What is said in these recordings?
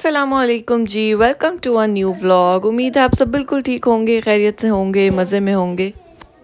अस्सलामुअलैकुम जी, welcome to a new vlog. उम्मीद है आप सब बिल्कुल ठीक होंगे, खैरियत से होंगे, मज़े में होंगे।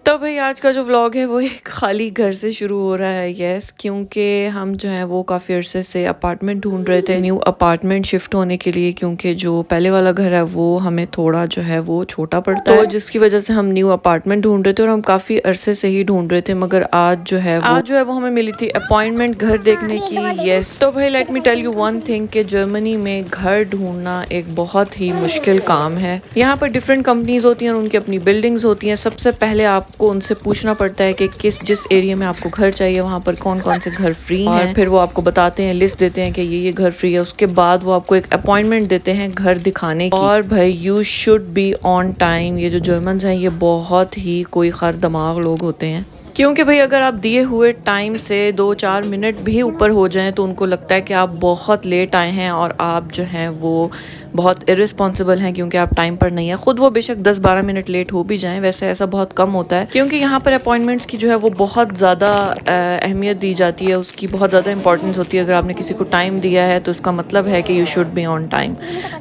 तो भाई आज का जो व्लॉग है वो एक खाली घर से शुरू हो रहा है। यस, क्योंकि हम जो है वो काफ़ी अरसे से अपार्टमेंट ढूंढ रहे थे, न्यू अपार्टमेंट शिफ्ट होने के लिए, क्योंकि जो पहले वाला घर है वो हमें थोड़ा जो है वो छोटा पड़ता है, तो जिसकी वजह से हम न्यू अपार्टमेंट ढूंढ रहे थे और हम काफ़ी अरसे से ही ढूंढ रहे थे। मगर आज जो है वो हमें मिली थी अपॉइंटमेंट घर देखने की। यस, तो भाई let me tell you one thing कि जर्मनी में घर ढूंढना एक बहुत ही मुश्किल काम है। यहाँ पर डिफरेंट कंपनीज होती हैं, उनकी अपनी बिल्डिंग्स होती हैं। सबसे पहले आपको उनसे पूछना पड़ता है कि जिस एरिया में आपको घर चाहिए वहाँ पर कौन कौन से घर फ्री हैं, और फिर वो आपको बताते हैं, लिस्ट देते हैं कि ये घर फ्री है। उसके बाद वो आपको एक अपॉइंटमेंट देते हैं घर दिखाने की। और भाई you should be on time. ये जो जर्मन्स हैं ये बहुत ही कोई खर दिमाग लोग होते हैं, क्योंकि भाई अगर आप दिए हुए टाइम से 2-4 मिनट भी ऊपर हो जाएं तो उनको लगता है कि आप बहुत लेट आए हैं और आप जो हैं वो बहुत इरिस्पॉन्सिबल हैं, क्योंकि आप टाइम पर नहीं है। खुद वो बेशक 10-12 मिनट लेट हो भी जाएं, वैसे ऐसा बहुत कम होता है, क्योंकि यहाँ पर अपॉइंटमेंट्स की जो है वो बहुत ज़्यादा अहमियत दी जाती है, उसकी बहुत ज़्यादा इंपॉर्टेंस होती है। अगर आपने किसी को टाइम दिया है तो इसका मतलब है कि you should be on time.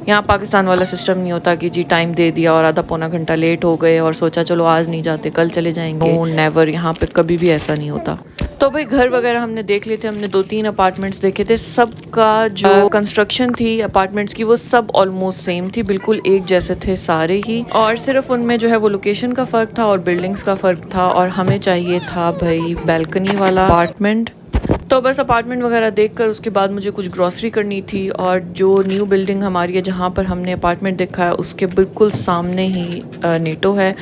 यहाँ पाकिस्तान वाला सिस्टम नहीं होता कि जी टाइम दे दिया और आधा पौना घंटा लेट हो गए और सोचा चलो आज नहीं जाते कल चले जाएंगे। नो नेवर, यहाँ पे कभी भी ऐसा नहीं होता। तो भाई घर वगैरह हमने देख लिए थे, हमने 2-3 अपार्टमेंट्स देखे थे। सबका जो कंस्ट्रक्शन थी अपार्टमेंट्स की वो सब ऑलमोस्ट सेम थी, बिल्कुल एक जैसे थे सारे ही, और सिर्फ उनमें जो है वो लोकेशन का फ़र्क था और बिल्डिंग्स का फ़र्क था। और हमें चाहिए था भाई बैल्कनी वाला अपार्टमेंट। तो बस अपार्टमेंट वगैरह देखकर उसके बाद मुझे कुछ ग्रॉसरी करनी थी, और जो न्यू बिल्डिंग हमारी है जहाँ पर हमने अपार्टमेंट देखा है उसके बिल्कुल सामने ही नेटो है।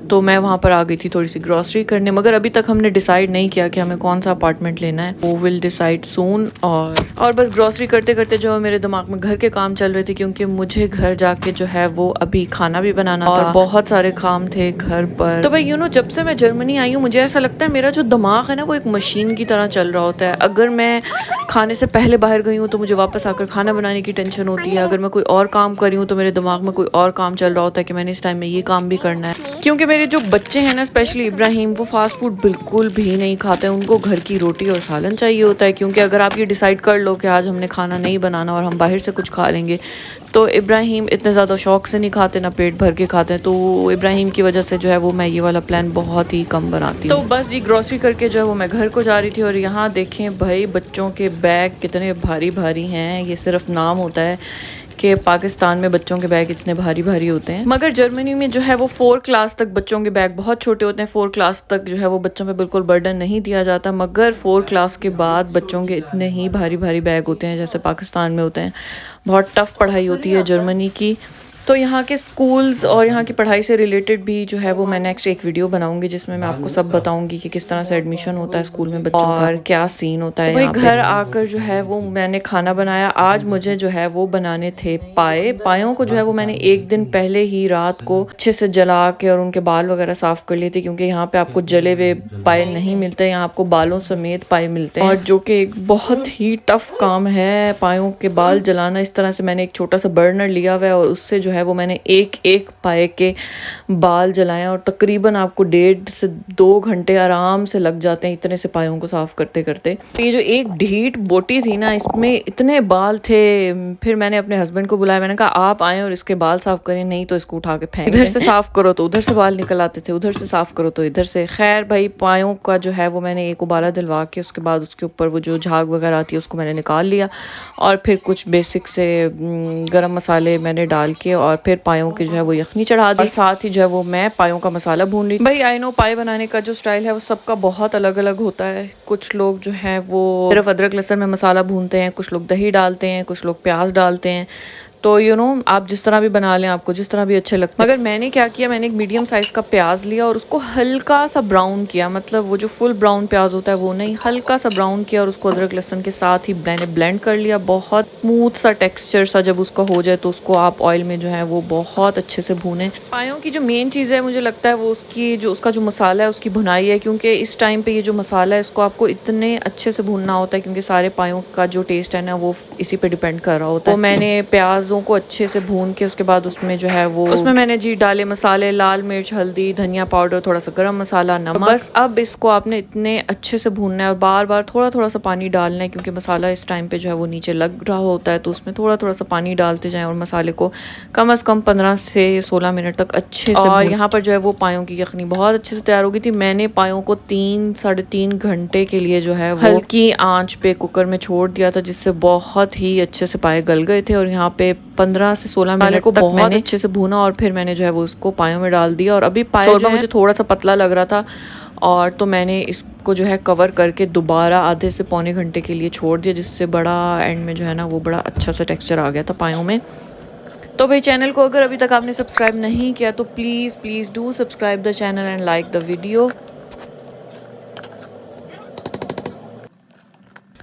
तो मैं वहाँ पर आ गई थी थोड़ी सी ग्रॉसरी करने, मगर अभी तक हमने डिसाइड नहीं किया कि हमें कौन सा अपार्टमेंट लेना है। वो विल डिसाइड सून। और बस ग्रॉसरी करते करते जो मेरे दिमाग में घर के काम चल रहे थे, क्योंकि मुझे घर जाके जो है वो अभी खाना भी बनाना था और बहुत सारे काम थे घर पर। तो भाई जब से मैं जर्मनी आई हूँ मुझे ऐसा लगता है मेरा जो दिमाग है ना वो एक मशीन की तरह चल रहा होता है। अगर मैं खाने से पहले बाहर गई हूँ तो मुझे वापस आकर खाना बनाने की टेंशन होती है। अगर मैं कोई और काम कर रही हूँ तो मेरे दिमाग में कोई और काम चल रहा होता है कि मैंने इस टाइम में ये काम भी करना है। क्योंकि मेरे जो बच्चे हैं ना, स्पेशली इब्राहिम, वो फास्ट फूड बिल्कुल भी नहीं खाते हैं। उनको घर की रोटी और सालन चाहिए होता है, क्योंकि अगर आप ये डिसाइड कर लो कि आज हमने खाना नहीं बनाना और हम बाहर से कुछ खा लेंगे, तो इब्राहिम इतने ज़्यादा शौक से नहीं खाते, ना पेट भर के खाते हैं। तो इब्राहिम की वजह से जो है वो मैं ये वाला प्लान बहुत ही कम बनाती हूँ। तो बस जी ग्रॉसरी करके जो है वो मैं घर को जा रही थी, और यहाँ देखें भाई बच्चों के बैग कितने भारी भारी हैं। ये सिर्फ नाम होता है कि पाकिस्तान में बच्चों के बैग इतने भारी भारी होते हैं, मगर जर्मनी में जो है वो 4 क्लास तक बच्चों के बैग बहुत छोटे होते हैं। 4 क्लास तक जो है वो बच्चों पे बिल्कुल बर्डन नहीं दिया जाता, मगर 4 क्लास के बाद बच्चों के इतने ही भारी भारी बैग होते हैं जैसे पाकिस्तान में होते हैं। बहुत टफ पढ़ाई होती है जर्मनी की। तो यहाँ के स्कूल्स और यहाँ की पढ़ाई से रिलेटेड भी जो है वो मैं नेक्स्ट एक वीडियो बनाऊंगी, जिसमें मैं आपको सब बताऊंगी कि किस तरह से एडमिशन होता है स्कूल में बच्चों का और क्या सीन होता है। वही घर आकर जो है वो मैंने खाना बनाया। आज मुझे जो है वो बनाने थे पाए। पायों को जो है वो मैंने एक दिन पहले ही रात को अच्छे से जला के और उनके बाल वगैरह साफ कर लिए थे, क्योंकि यहाँ पे आपको जले हुए पाए नहीं मिलते, यहाँ आपको बालों समेत पाए मिलते हैं, और जो कि एक बहुत ही टफ काम है पायों के बाल जलाना। इस तरह से मैंने एक छोटा सा बर्नर लिया हुआ है और उससे जो है वो मैंने एक एक पाए के बाल जलाए, और तकरीबन आपको 1.5 से 2 घंटे आराम से लग जाते हैं इतने से पायों को साफ करते करते। तो ये जो एक ढीठ बोटी थी ना, इसमें इतने बाल थे। फिर मैंने अपने हस्बैंड को बुलाया, मैंने कहा आप आए और इसके बाल साफ करें, नहीं तो इसको उठा के फेंक। इधर से साफ करो तो उधर से बाल निकल आते थे, उधर से साफ करो तो इधर से। खैर भाई पायों का जो है वो मैंने एक उबाला दिलवा के उसके बाद उसके ऊपर वो जो झाग वगैरह आती है उसको मैंने निकाल लिया, और फिर कुछ बेसिक से गरम मसाले मैंने डाल के और फिर पायों की जो है वो यखनी चढ़ा दी। साथ ही जो है वो मैं पायों का मसाला भून रही। भाई आई नो पाए बनाने का जो स्टाइल है वो सबका बहुत अलग अलग होता है। कुछ लोग जो है वो सिर्फ अदरक लहसुन में मसाला भूनते हैं, कुछ लोग दही डालते हैं, कुछ लोग प्याज डालते हैं। तो आप जिस तरह भी बना लें, आपको जिस तरह भी अच्छे लगते हैं। मगर मैंने क्या किया, मैंने एक मीडियम साइज़ का प्याज लिया और उसको हल्का सा ब्राउन किया, मतलब वो जो फुल ब्राउन प्याज होता है वो नहीं, हल्का सा ब्राउन किया, और उसको अदरक लहसुन के साथ ही मैंने ब्लेंड कर लिया। बहुत स्मूथ सा टेक्सचर सा जब उसका हो जाए तो उसको आप ऑयल में जो है वो बहुत अच्छे से भूनें। पायों की जो मेन चीज़ है मुझे लगता है वो उसका जो मसाला है उसकी भुनाई है, क्योंकि इस टाइम पे ये जो मसाला है इसको आपको इतने अच्छे से भूनना होता है, क्योंकि सारे पायों का जो टेस्ट है ना वो इसी पे डिपेंड कर रहा होता है। तो मैंने प्याज प्याज़ों को अच्छे से भून के उसके बाद उसमें जो है वो उसमें मैंने जी डाले मसाले, लाल मिर्च, हल्दी, धनिया पाउडर, थोड़ा सा गरम मसाला, नमक। बस अब इसको आपने इतने अच्छे से भूनना है और बार-बार थोड़ा-थोड़ा सा पानी डालना है, क्योंकि मसाला इस टाइम पे जो है वो नीचे लग रहा होता है, तो उसमें थोड़ा-थोड़ा सा पानी डालते जाएँ और मसाले को कम से कम 15 से 16 मिनट तक अच्छे से और यहाँ पर जो है वो पायों की यखनी बहुत अच्छे से तैयार हो गई थी। मैंने पायों को 3 साढ़े 3 घंटे के लिए जो है वो हल्की आंच पे कुकर में छोड़ दिया था, जिससे बहुत ही अच्छे से पाए गल गए थे। और यहाँ पे 15 से 16 मिनट को बहुत अच्छे से भूना और फिर मैंने जो है वो उसको पायों में डाल दिया। और अभी पाया जो मुझे थोड़ा सा पतला लग रहा था और तो मैंने इसको जो है कवर करके दोबारा आधे से पौने घंटे के लिए छोड़ दिया, जिससे बड़ा एंड में जो है ना वो बड़ा अच्छा सा टेक्सचर आ गया था पायों में। तो भाई चैनल को अगर अभी तक आपने सब्सक्राइब नहीं किया तो please do subscribe the channel and like the video.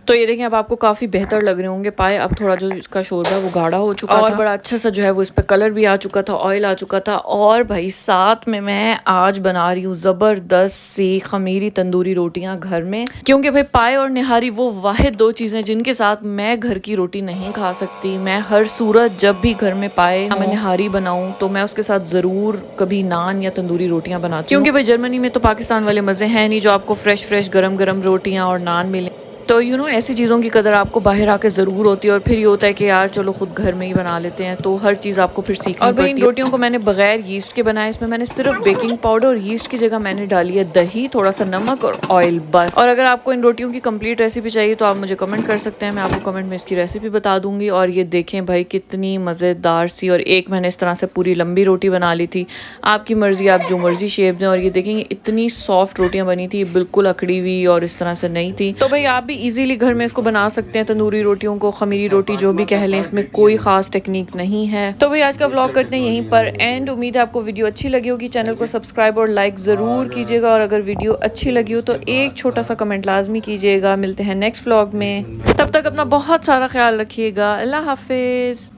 तो ये देखें अब आपको काफ़ी बेहतर लग रहे होंगे पाए। अब थोड़ा जो इसका शोरबा वो गाढ़ा हो चुका और बड़ा अच्छा सा जो है वो इस पर कलर भी आ चुका था, ऑयल आ चुका था। और भाई साथ में मैं आज बना रही हूँ ज़बरदस्त सी खमीरी तंदूरी रोटियाँ घर में, क्योंकि भाई पाए और निहारी वो वाहिद 2 चीज़ें जिनके साथ मैं घर की रोटी नहीं खा सकती। मैं हर सूरत जब भी घर में पाए मैं निहारी बनाऊँ तो मैं उसके साथ ज़रूर कभी नान या तंदूरी रोटियाँ बनाती हूँ, क्योंकि भाई जर्मनी में तो पाकिस्तान वाले मज़े हैं नहीं जो आपको फ्रेश गरम गरम रोटियाँ और नान मिले। तो ऐसी चीज़ों की कदर आपको बाहर आके ज़रूर होती है और फिर ये होता है कि यार चलो खुद घर में ही बना लेते हैं, तो हर चीज़ आपको फिर सीखनी पड़ती है। और इन रोटियों को मैंने बगैर यीस्ट के बनाया, इसमें मैंने सिर्फ बेकिंग पाउडर और यीस्ट की जगह मैंने डाली है दही, थोड़ा सा नमक और ऑयल, बस। और अगर आपको इन रोटियों की कंप्लीट रेसिपी चाहिए तो आप मुझे कमेंट कर सकते हैं, मैं आपको कमेंट में इसकी रेसिपी बता दूंगी। और ये देखें भाई कितनी मज़ेदार सी, और एक मैंने इस तरह से पूरी लंबी रोटी बना ली थी, आपकी मर्ज़ी आप जो मर्ज़ी शेप दें। और ये देखेंगे इतनी सॉफ्ट रोटियाँ बनी थी, बिल्कुल अकड़ी हुई और इस तरह से नहीं थी। तो भाई आप भी ईजीली घर में इसको बना सकते हैं, तंदूरी रोटियों को, खमीरी रोटी जो भी कह लें, इसमें कोई खास टेक्निक नहीं है। तो भाई आज का व्लॉग करते हैं यहीं पर एंड। उम्मीद है आपको वीडियो अच्छी लगी होगी। चैनल को सब्सक्राइब और लाइक ज़रूर कीजिएगा, और अगर वीडियो अच्छी लगी हो तो एक छोटा सा कमेंट लाजमी कीजिएगा। मिलते हैं नेक्स्ट व्लॉग में, तब तक अपना बहुत सारा ख्याल रखिएगा। अल्लाह हाफिज़।